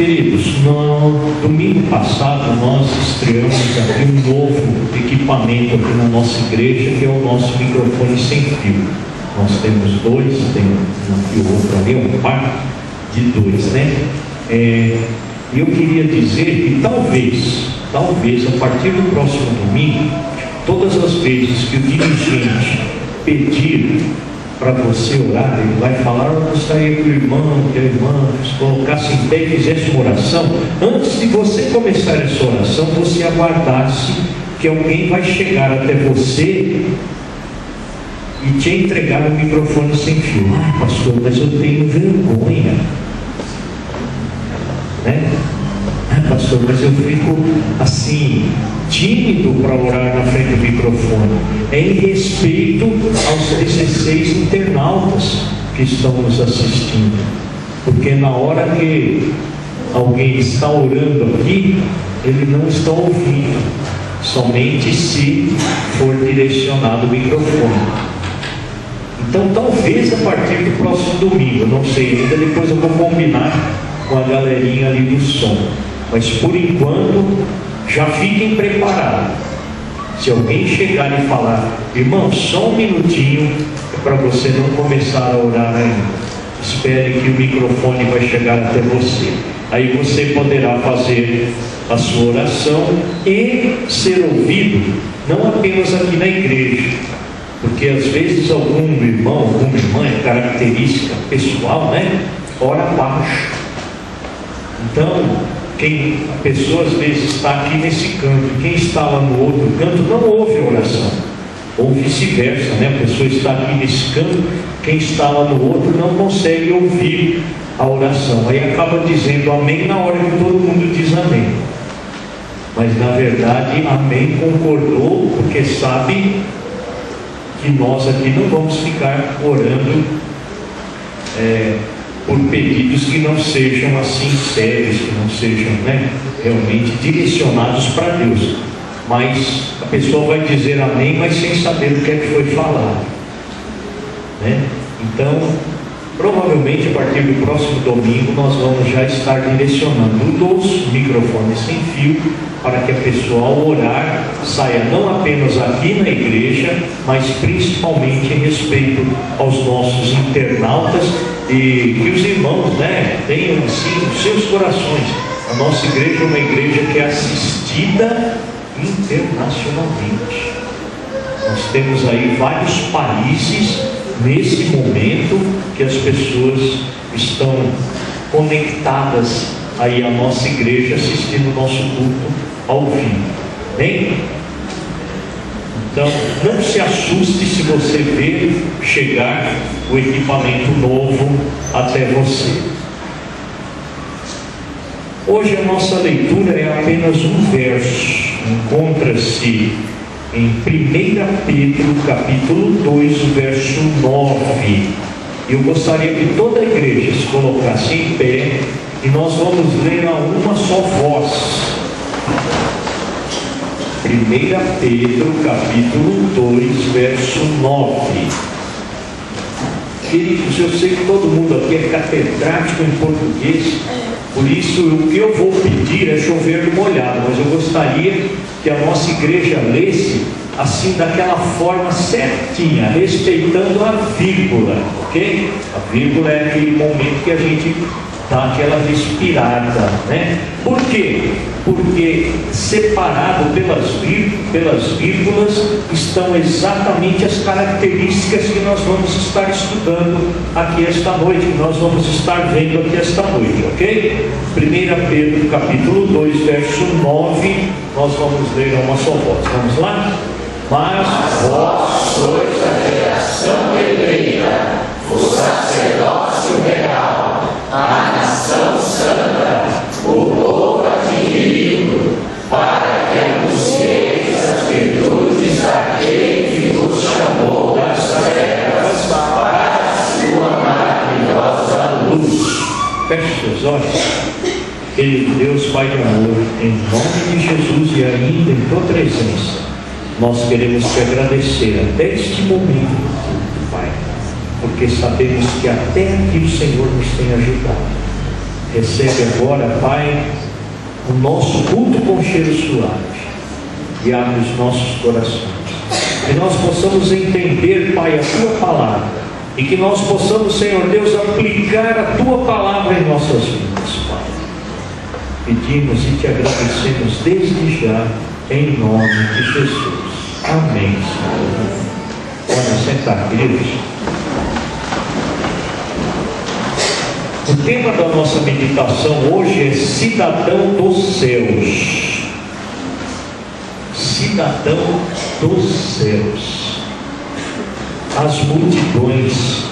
Queridos, no domingo passado nós estreamos aqui um novo equipamento aqui na nossa igreja, que é o nosso microfone sem fio. Nós temos dois, tem aqui o outro ali, um par de dois, né? E eu queria dizer que talvez, a partir do próximo domingo, todas as vezes que o dirigente pedir para você orar, ele vai falar: eu gostaria que o irmão, que a irmã se colocasse em pé e fizesse uma oração. Antes de você começar essa oração, você aguardasse que alguém vai chegar até você e te entregar o microfone sem fio. Ah, pastor, mas eu tenho vergonha, né? Ah, pastor, mas eu fico assim, tímido para orar na frente do microfone. É em respeito aos 16 internautas que estão nos assistindo, porque na hora que alguém está orando aqui, ele não está ouvindo, somente se for direcionado o microfone. Então talvez a partir do próximo domingo, eu não sei ainda, depois eu vou combinar com a galerinha ali do som, mas por enquanto já fiquem preparados. Se alguém chegar e falar: irmão, só um minutinho, é para você não começar a orar ainda, espere que o microfone vai chegar até você. Aí você poderá fazer a sua oração e ser ouvido, não apenas aqui na igreja, porque às vezes algum irmão, alguma irmã, é característica pessoal, né? Ora baixo. Então, a pessoa às vezes está aqui nesse canto, e quem está lá no outro canto não ouve a oração, ou vice-versa, né? A pessoa está aqui nesse canto, quem está lá no outro não consegue ouvir a oração, aí acaba dizendo amém na hora que todo mundo diz amém, mas na verdade amém concordou, porque sabe que nós aqui não vamos ficar orando por pedidos que não sejam assim sérios, que não sejam, né, realmente direcionados para Deus. Mas a pessoa vai dizer amém, mas sem saber o que é que foi falado, né? Então, provavelmente a partir do próximo domingo nós vamos já estar direcionando os microfones sem fio, para que a pessoa ao orar saia não apenas aqui na igreja, mas principalmente em respeito aos nossos internautas, e que os irmãos, né, tenham assim os seus corações. A nossa igreja é uma igreja que é assistida internacionalmente. Nós temos aí vários países nesse momento que as pessoas estão conectadas aí à nossa igreja, assistindo o nosso culto ao vivo. Bem? Então, não se assuste se você ver chegar o equipamento novo até você. Hoje a nossa leitura é apenas um verso. Encontra-se em 1 Pedro, capítulo 2, o verso 9. Eu gostaria que toda a igreja se colocasse em pé e nós vamos ler a uma só voz. 1 Pedro, capítulo 2, verso 9. Queridos, eu sei que todo mundo aqui é catedrático em português, por isso o que eu vou pedir é chover no molhado, mas eu gostaria que a nossa igreja lesse assim, daquela forma certinha, respeitando a vírgula, ok? A vírgula é aquele momento que a gente dá aquela respirada, né? Por quê? Porque separado pelas vírgulas estão exatamente as características que nós vamos estar estudando aqui esta noite, que nós vamos estar vendo aqui esta noite, ok? 1 Pedro capítulo 2, verso 9, nós vamos ler a uma só voz. Vamos lá? Mas vós sois a geração eleita, o sacerdócio real, a nação santa, o povo adquirido, para que anuncieis as virtudes daquele que vos chamou das trevas para a sua maravilhosa luz. Feche seus olhos. Querido Deus, Pai de amor, em nome de Jesus e ainda em tua presença, nós queremos te agradecer até este momento, Pai, porque sabemos que até aqui o Senhor nos tem ajudado. Recebe agora, Pai, o nosso culto com cheiro suave e abre os nossos corações. Que nós possamos entender, Pai, a Tua palavra e que nós possamos, Senhor Deus, aplicar a Tua palavra em nossas vidas, Pai. Pedimos e Te agradecemos desde já, em nome de Jesus. Amém, Senhor. Pode sentar, queridos. O tema da nossa meditação hoje é cidadão dos céus. Cidadão dos céus. As multidões.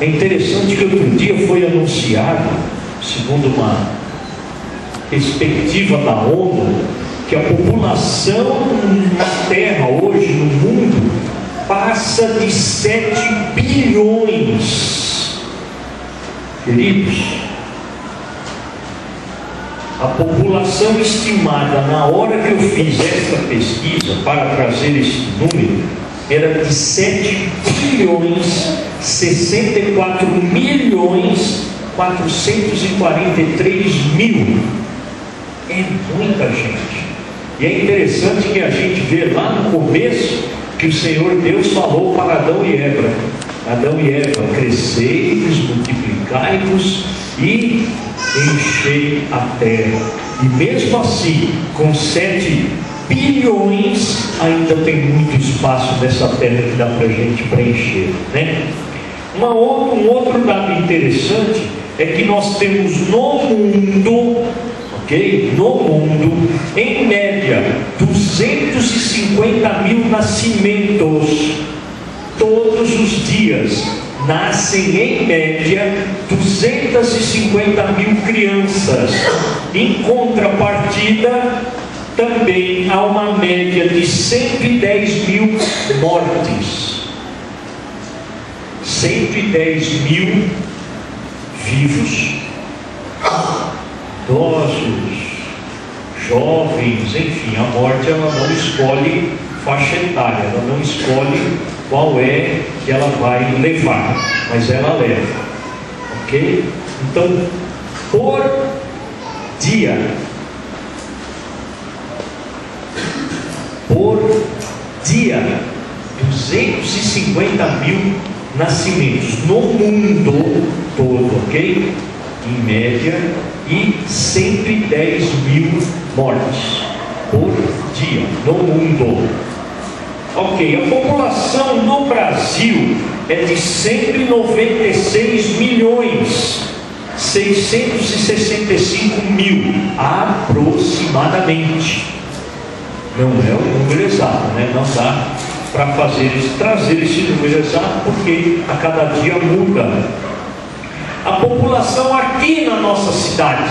É interessante que outro dia foi anunciado, segundo uma perspectiva da ONU, que a população na Terra hoje, no mundo, passa de 7 bilhões. Queridos, a população estimada na hora que eu fiz esta pesquisa para trazer esse número era de 7 bilhões 64 milhões 443 mil. É muita gente. E é interessante que a gente vê lá no começo que o Senhor Deus falou para Adão e Eva: Adão e Eva, crescei-vos, multiplicai-vos e enchei a terra. E mesmo assim, com 7 bilhões, ainda tem muito espaço nessa terra que dá para a gente preencher, né? Um outro dado interessante é que nós temos no mundo, no mundo, em média, 250 mil nascimentos. Todos os dias nascem, em média, 250 mil crianças. Em contrapartida, também há uma média de 110 mil mortes. 110 mil vivos, idosos, jovens, enfim, a morte ela não escolhe faixa etária, ela não escolhe qual é que ela vai levar, mas ela leva, ok? Então, por dia, 250 mil nascimentos no mundo todo, ok? Em média, e 110 mil mortes por dia no mundo. Ok, a população no Brasil é de 196 milhões 665 mil aproximadamente. Não é o número exato, né? Não dá para trazer esse número exato, porque a cada dia muda. A população aqui na nossa cidade,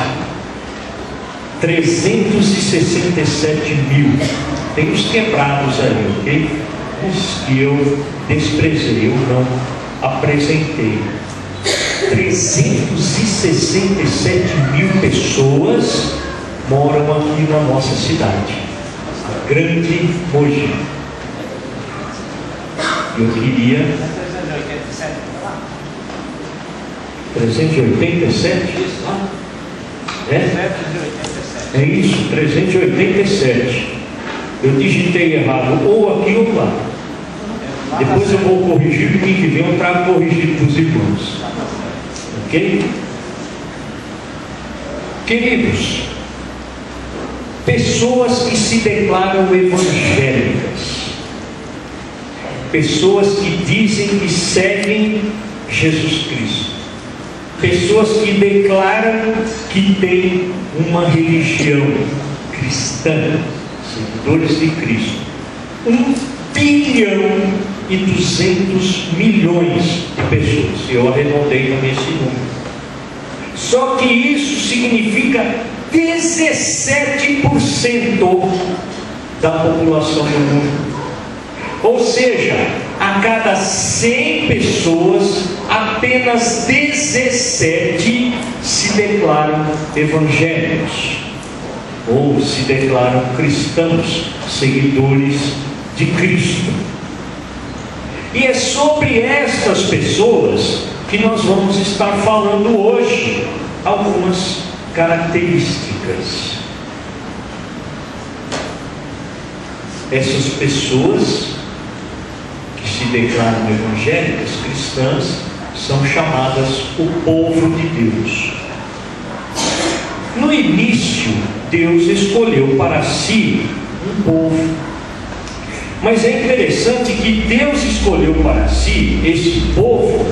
367 mil. Tem os quebrados aí, ok? Os que eu desprezei, eu não apresentei. 367 mil pessoas moram aqui na nossa cidade, a grande Mogi. Eu queria 387? É isso, 387. Eu digitei errado, ou aqui ou lá. Depois eu vou corrigir, porque que vem eu trago corrigir para os irmãos. Ok? Queridos, pessoas que se declaram evangélicas, pessoas que dizem que seguem Jesus Cristo, pessoas que declaram que têm uma religião cristã, seguidores de Cristo, 1 bilhão e 200 milhões de pessoas. Eu arredondei também esse número. Só que isso significa 17% da população do mundo. Ou seja, a cada 100 pessoas, apenas 17 se declaram evangélicos, ou se declaram cristãos, seguidores de Cristo. E é sobre estas pessoas que nós vamos estar falando hoje, algumas características. Essas pessoas que se declaram evangélicas, cristãs, são chamadas o povo de Deus. No início, Deus escolheu para si um povo. Mas é interessante que Deus escolheu para si esse povo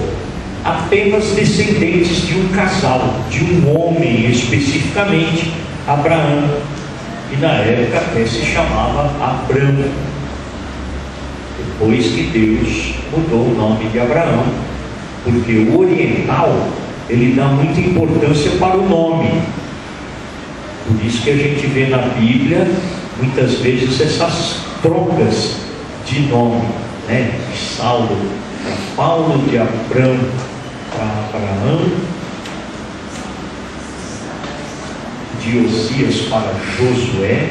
apenas descendentes de um casal, de um homem especificamente, Abraão, que na época até se chamava Abrão, depois que Deus mudou o nome de Abraão, porque o oriental, ele dá muita importância para o nome. Por isso que a gente vê na Bíblia, muitas vezes, essas trocas de nome, né? De Saulo para Paulo, de Abrão para Abraão, de Osias para Josué.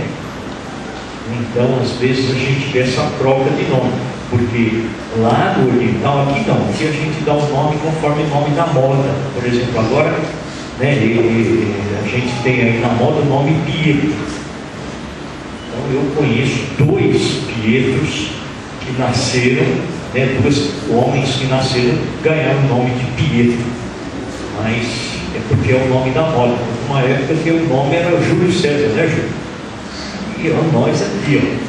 Então, às vezes, a gente vê essa troca de nome, porque lá no oriental, aqui não, aqui a gente dá o nome conforme o nome da moda. Por exemplo, agora, né, a gente tem aí na moda o nome Pietro. Então, eu conheço 2 Pietros que nasceram, né, 2 homens que nasceram, ganharam o nome de Pietro, mas é porque é o nome da moda. Uma época que o nome era Júlio César, né, Júlio? E nós aqui, ó.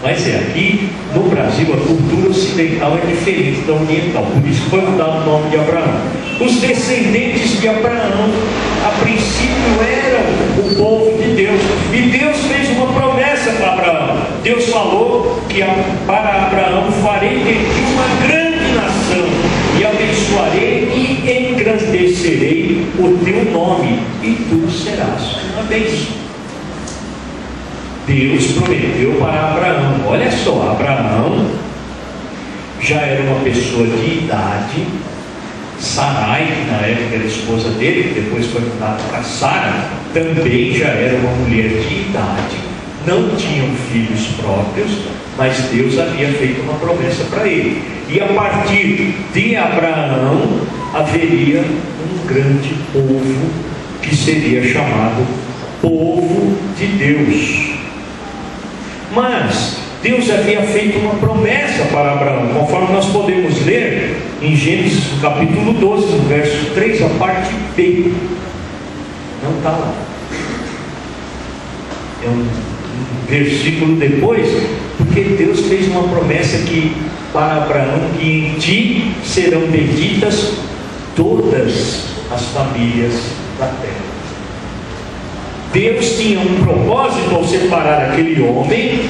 Mas aqui no Brasil a cultura ocidental é diferente da oriental, por isso foi dado o nome de Abraão. Os descendentes de Abraão, a princípio, eram o povo de Deus, e Deus fez uma promessa para Abraão. Deus falou que para Abraão farei de ti uma grande nação, e abençoarei e engrandecerei o teu nome, e tu serás uma bênção. Deus prometeu para Abraão. Olha só, Abraão já era uma pessoa de idade. Sarai, que na época era esposa dele, que depois foi mudada para Sara, também já era uma mulher de idade. Não tinham filhos próprios, mas Deus havia feito uma promessa para ele. E a partir de Abraão haveria um grande povo que seria chamado povo de Deus. Mas Deus havia feito uma promessa para Abraão, conforme nós podemos ler em Gênesis capítulo 12, no verso 3, a parte B. Não está lá. É um versículo depois, porque Deus fez uma promessa que para Abraão, que em ti serão benditas todas as famílias da terra. Deus tinha um propósito ao separar aquele homem,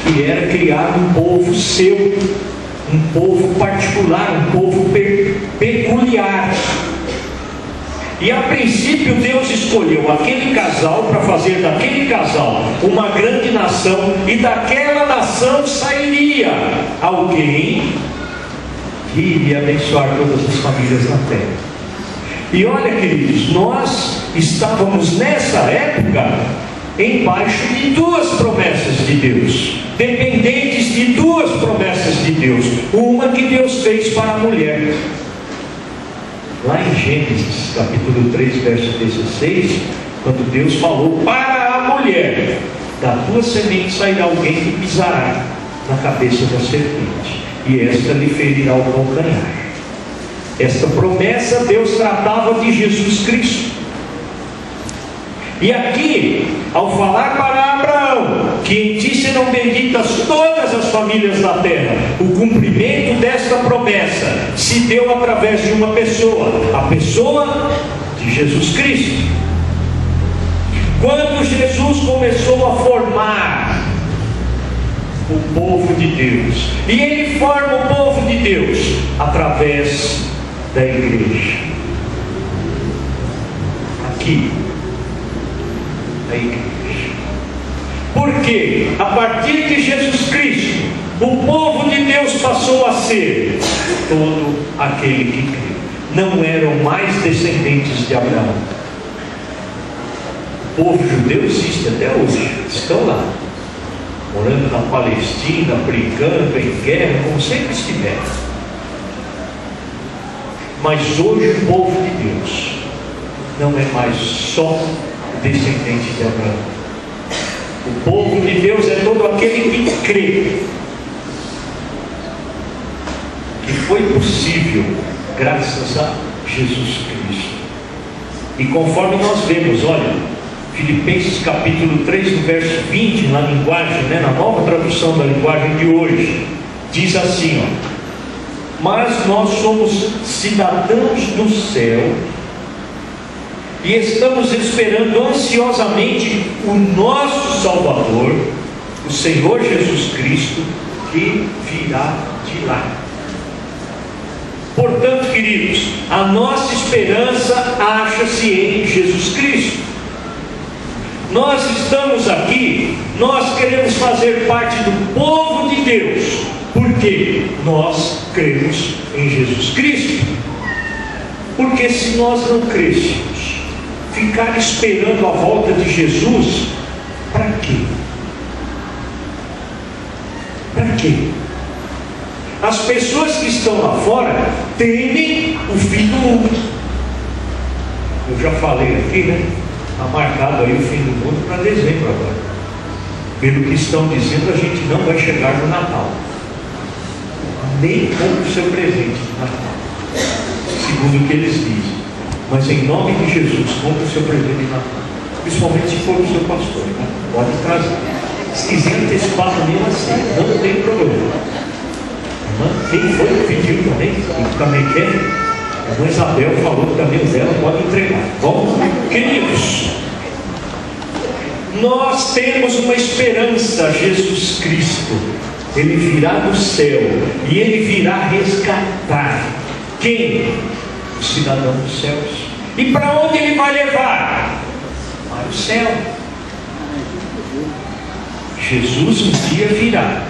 que era criar um povo seu, um povo particular, um povo peculiar. E a princípio Deus escolheu aquele casal para fazer daquele casal uma grande nação, e daquela nação sairia alguém que iria abençoar todas as famílias na terra. E olha, queridos, nós estávamos nessa época embaixo de 2 promessas de Deus, dependentes de 2 promessas de Deus. Uma que Deus fez para a mulher, lá em Gênesis capítulo 3, verso 16, quando Deus falou para a mulher: da tua semente sairá alguém que pisará na cabeça da serpente, e esta lhe ferirá o calcanhar. Esta promessa Deus tratava de Jesus Cristo. E aqui, ao falar para Abraão que em ti serão benditas todas as famílias da terra, o cumprimento desta promessa se deu através de uma pessoa, a pessoa de Jesus Cristo. Quando Jesus começou a formar o povo de Deus, e Ele forma o povo de Deus através da igreja. Aqui, a igreja. Porque a partir de Jesus Cristo, o povo de Deus passou a ser todo aquele que crê. Não eram mais descendentes de Abraão. O povo judeu existe até hoje, estão lá, morando na Palestina, brigando em guerra, como sempre estiveram. Mas hoje o povo de Deus não é mais só descendente de Abraão. O povo de Deus é todo aquele que crê que foi possível graças a Jesus Cristo. E conforme nós vemos, olha, Filipenses capítulo 3, no verso 20, na linguagem, na nova tradução da linguagem de hoje, diz assim, mas nós somos cidadãos do céu e estamos esperando ansiosamente o nosso Salvador, o Senhor Jesus Cristo, que virá de lá. Portanto, queridos, a nossa esperança acha-se em Jesus Cristo. Nós estamos aqui, nós queremos fazer parte do povo de Deus, porque nós cremos em Jesus Cristo. Porque se nós não crêssemos, ficar esperando a volta de Jesus, para quê? Para quê? As pessoas que estão lá fora temem o fim do mundo. Eu já falei aqui, está marcado aí o fim do mundo para dezembro agora. Pelo que estão dizendo, a gente não vai chegar no Natal, nem com o seu presente de Natal, segundo o que eles dizem. Mas em nome de Jesus, compre o seu presente de Natal, principalmente se for o seu pastor, pode trazer. Se quiser antecipar mesmo assim, não tem problema. Quem foi que pediu também? E também quer? A irmã Isabel falou que também o dela pode entregar. Bom, queridos, nós temos uma esperança, Jesus Cristo. Ele virá do céu e Ele virá resgatar quem? O cidadão dos céus. E para onde Ele vai levar? Para o céu. Jesus um dia virá.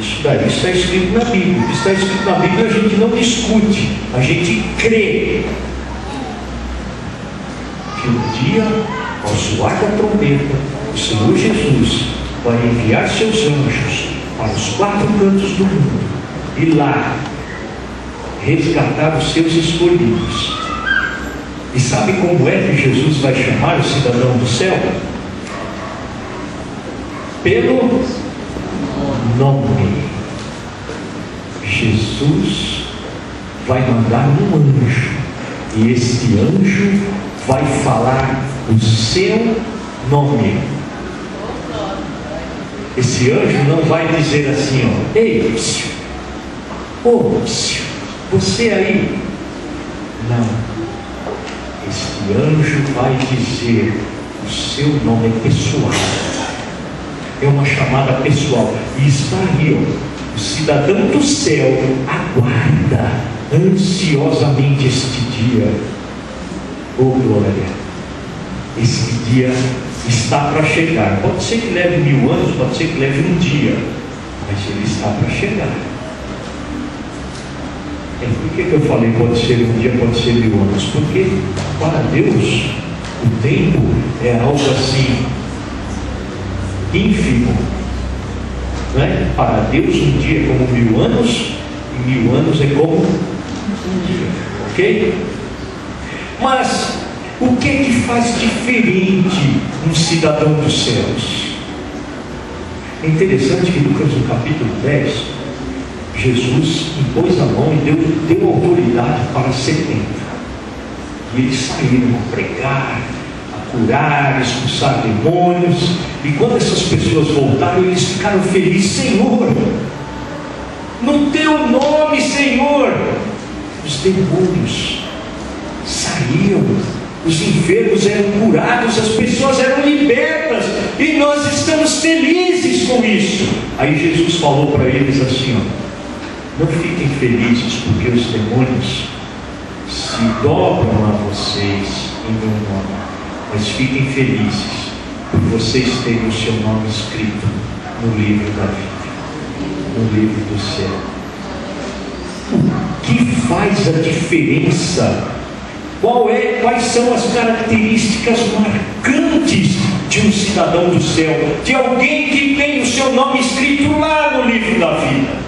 Isso daí está escrito na Bíblia. Está escrito na Bíblia, a gente não discute, a gente crê que um dia, ao soar da trombeta, o Senhor Jesus vai enviar seus anjos para os 4 cantos do mundo e lá resgatar os seus escolhidos. E sabe como é que Jesus vai chamar o cidadão do céu? Pelo nome. Jesus vai mandar um anjo, e esse anjo vai falar o seu nome. Esse anjo não vai dizer assim, ei, psiu, psiu, você aí. Não. Esse anjo vai dizer o seu nome pessoal. É uma chamada pessoal. E está aí, o cidadão do céu aguarda ansiosamente este dia. Oh glória! Este dia está para chegar. Pode ser que leve 1000 anos, pode ser que leve um dia, mas ele está para chegar. Por que eu falei pode ser um dia, pode ser 1000 anos? Porque para Deus o tempo é algo assim ínfimo, não é? Para Deus um dia é como 1000 anos, e 1000 anos é como um dia, ok? Mas o que é que faz diferente um cidadão dos céus? É interessante que Lucas no capítulo 10, Jesus impôs a mão e deu autoridade para 70, e eles saíram a pregar, curar, expulsar demônios. E quando essas pessoas voltaram, eles ficaram felizes. Senhor, no teu nome, Senhor, os demônios saíam, os enfermos eram curados, as pessoas eram libertas, e nós estamos felizes com isso. Aí Jesus falou para eles assim, não fiquem felizes porque os demônios se dobram a vocês em meu nome, mas fiquem felizes por vocês terem o seu nome escrito no livro da vida, no livro do céu. O que faz a diferença? Quais são as características marcantes de um cidadão do céu, de alguém que tem o seu nome escrito lá no livro da vida?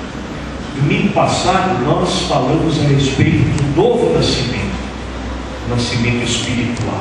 Domingo passado nós falamos a respeito do novo nascimento, nascimento espiritual.